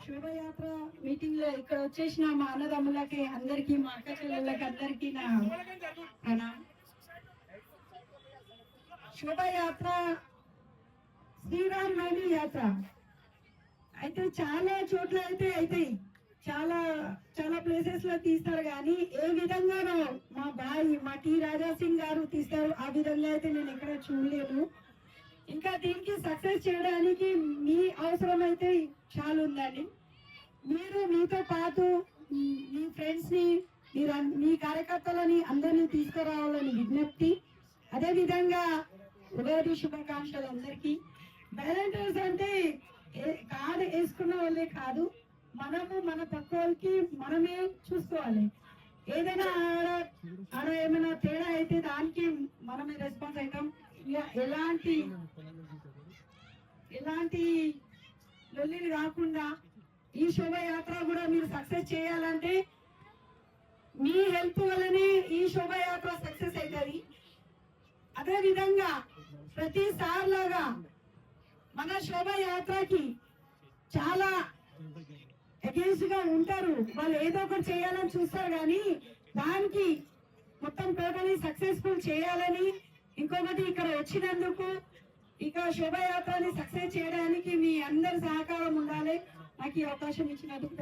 శోభయాత్ర meeting లో ఇక్కడ వచ్చేసిన మా అన్నదమ్ములకి అందరికి, మా అక్క చెల్లెళ్ళకి అందరికి నా ప్రణామం. శోభయాత్ర శ్రీరామ్ నవమి యాత్ర అయితే చాలా చోట్ల అవుతాయి, చాలా చాలా ప్లేసెస్ లో తీస్తారు. కానీ ఏ విధంగానో మా బాయ్ మా టి రాజా సింగ్ గారు తీస్తారు, ఆ విధంగా అయితే నేను ఎక్కడ చూడలేను. ఇంకా దీనికి సక్సెస్ చేయడానికి మీ అవసరం అయితే చాలా ఉందండి. మీరు మీతో పాటు మీ ఫ్రెండ్స్ ని, మీ కార్యకర్తలని అందరినీ తీసుకురావాలని విజ్ఞప్తి. అదే విధంగా ఉగాది శుభాకాంక్షలు అందరికీ. వ్యాలంటైన్స్ అంటే కార్డు వేసుకున్న వాళ్ళే కాదు, మనము మన పక్క వాళ్ళకి మనమే చూసుకోవాలి. ఏదైనా ఆడ ఏమైనా తేడా అయితే దానికి మనమే రెస్పాన్స్ అవుతాం. ఎలాంటి లొల్లిలు కాకుండా ఈ శోభయాత్ర కూడా మీరు సక్సెస్ చేయాలంటే మీ హెల్ప్ వల్లనే ఈ శోభయాత్ర సక్సెస్ అవుతుంది. అదే విధంగా ప్రతిసారి లాగా మన శోభయాత్రకి చాలా అగేన్స్ట్ గా ఉంటారు, వాళ్ళు ఏదో ఒకటి చేయాలని చూస్తారు. కానీ దానికి మొత్తం టోటలీ సక్సెస్ఫుల్ చేయాలని, ఇంకొకటి ఇక్కడ వచ్చినందుకు ఇక శోభయాత్రని సక్సెస్ చేయడానికి మీ అందరి సహకారం ఉండాలి. నాకు ఈ అవకాశం ఇచ్చినందుకు